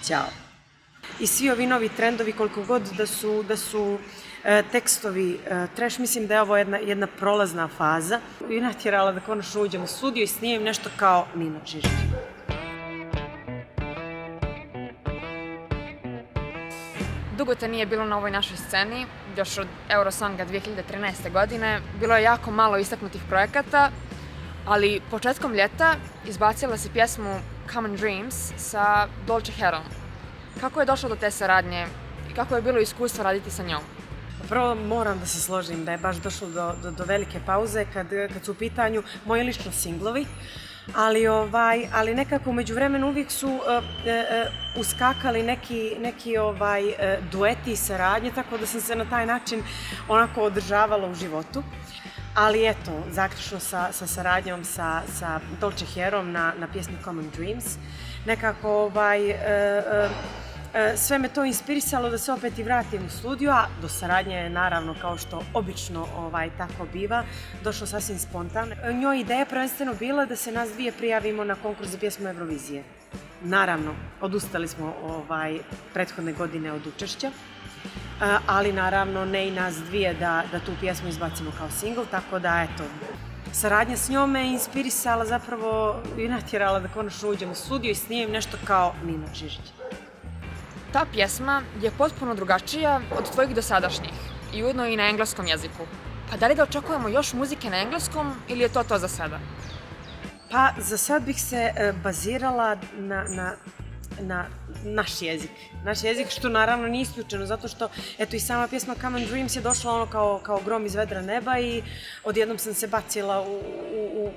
Ćao. I svi ovi novi trendovi, koliko god da su tekstovi trash, mislim da je ovo jedna prolazna faza i natjerala da konačno uđem u studio i snimim nešto kao Nino Čižić. Dugo te nije bilo na ovoj našoj sceni, još od Eurosonga 2013. godine. Bilo je jako malo istaknutih projekata, ali početkom ljeta izbacila si pjesmu Common Dreams sa Dolce Herom. Kako je došlo do te saradnje i kako je bilo iskustvo raditi sa njom? Prvo moram da se složim da je baš došlo do velike pauze kad su u pitanju moji lično singlovi, ali nekako u međuvremenu uvijek su uskakali neki dueti i saradnje, tako da sam se na taj način onako održavala u životu. Ali eto, zaključno sa saradnjom sa Dolce Herom na pjesmi Common Dreams, nekako sve me to inspirisalo da se opet i vratim u studio, a do saradnje je naravno, kao što obično tako biva, došlo sasvim spontano. Njoj ideja prvenstveno bila da se nas dvije prijavimo na konkurs za pjesmu Eurovizije. Naravno, odustali smo prethodne godine od učešća, ali naravno ne i nas dvije da tu pjesmu izbacimo kao singl, tako da eto, saradnja s njom me inspirisala zapravo i natjerala da konačno uđem u studio i snimim nešto kao Nino Čižić. Ta pjesma je potpuno drugačija od tvojih dosadašnjih i ujedno i na engleskom jeziku. Pa da li da očekujemo još muzike na engleskom ili je to za sada? Pa za sad bih se bazirala na naš jezik. Naš jezik, što naravno nije isključeno, zato što eto i sama pjesma Common Dreams je došla ono kao grom iz vedra neba i odjednom sam se bacila u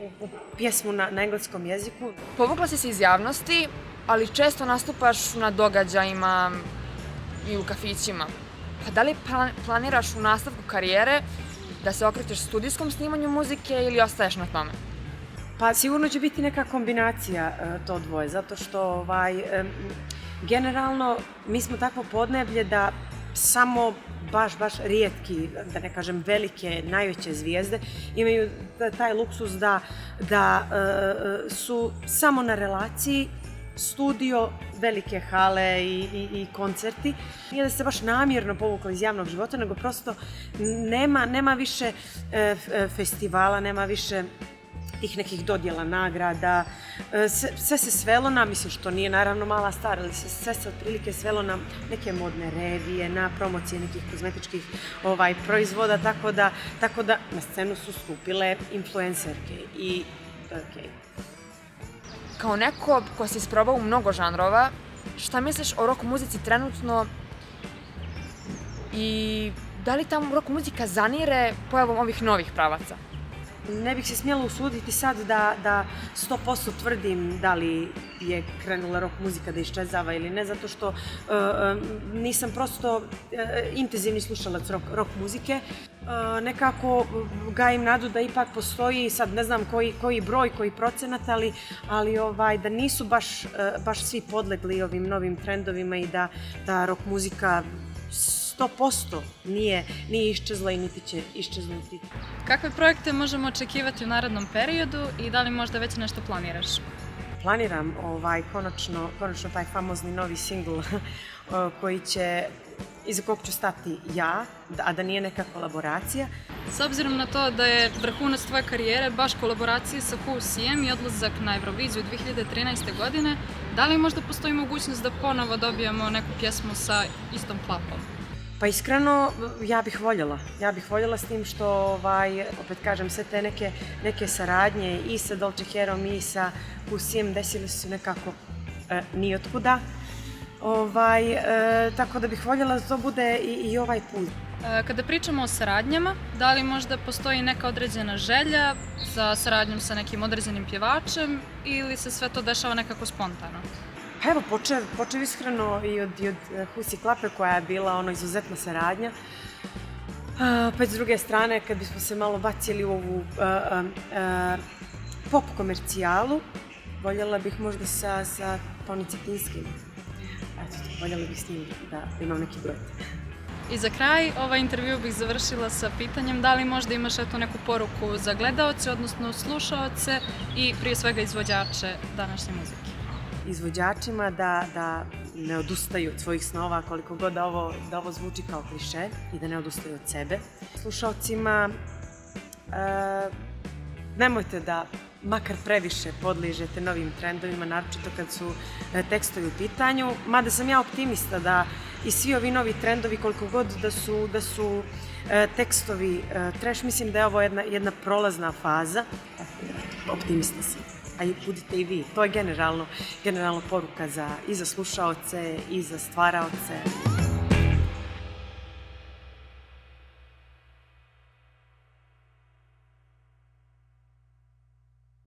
pjesmu na engleskom jeziku. Povukla si se iz javnosti, ali često nastupaš na događajima i u kafićima. Pa da li planiraš u nastavku karijere da se okrećeš studijskom snimanju muzike ili ostaješ na tome? Pa sigurno će biti neka kombinacija to dvoje, zato što generalno mi smo takvo podneblje da samo baš rijetki, da ne kažem velike, najveće zvijezde imaju taj luksus da su samo na relaciji studio, velike hale i koncerti. Nije da se baš namjerno povukla iz javnog života, nego prosto nema više festivala, nema više tih nekih dodjela nagrada. Sve se svelo na, mislim što nije naravno mala stvar, ali sve se otprilike svelo na neke modne revije, na promocije nekih kozmetičkih proizvoda, tako da na scenu su stupile influencerke i to je okej. Kao neko ko si isprobao mnogo žanrova, šta misliš o rock muzici trenutno i da li ta rock muzika zanire pojavom ovih novih pravaca? Ne bih se smjela usuditi sad da 100% tvrdim da li je krenula rock muzika da iščezava ili ne, zato što nisam prosto intenzivni slušalac rock muzike. Nekako gajim nadu da ipak postoji, sad ne znam koji broj, koji procenat, ali da nisu baš svi podlegli ovim novim trendovima i da rock muzika 100% nije iščezla i niti će iščeznuti. Kakve projekte možemo očekivati u narednom periodu i da li možda već nešto planiraš? Planiram konačno taj famozni novi singl iza kog ću stati ja, a da nije neka kolaboracija. S obzirom na to da je vrhunac tvoje karijere baš kolaboracije sa QCM i odlazak na Euroviziju 2013. godine, da li možda postoji mogućnost da ponovo dobijemo neku pjesmu sa istom klapom? Pa iskreno, ja bih voljela s tim što, opet kažem, sve te neke saradnje i sa Dolce Herom i sa QCM desile su nekako nijotkuda. Tako da bih voljela da to bude i ovaj put. Kada pričamo o saradnjama, da li možda postoji neka određena želja za saradnjom sa nekim određenim pjevačem ili se sve to dešava nekako spontano? Pa evo, počev iskreno i od Husi Klape koja je bila izuzetna saradnja. Pa s druge strane, kad bismo se malo bacili u ovu pop komercijalu, voljela bih možda sa Toni Cetinskim. Eto, voljela bih s njim da imam neki duet. I za kraj, ovaj intervju bih završila sa pitanjem da li možda imaš neku poruku za gledaoce, odnosno slušaoce i prije svega izvođače današnje muzike. izvođačima da ne odustaju od svojih snova, koliko god da ovo zvuči kao kliše, i da ne odustaju od sebe. Slušalcima, nemojte da makar previše podližete novim trendovima, naročito kad su tekstovi u pitanju, mada sam ja optimista da i svi ovi novi trendovi, koliko god da su tekstovi trash, mislim da je ovo jedna prolazna faza. Optimista sam, a budite i vi. To je generalno poruka i za slušaoce i za stvaraoce.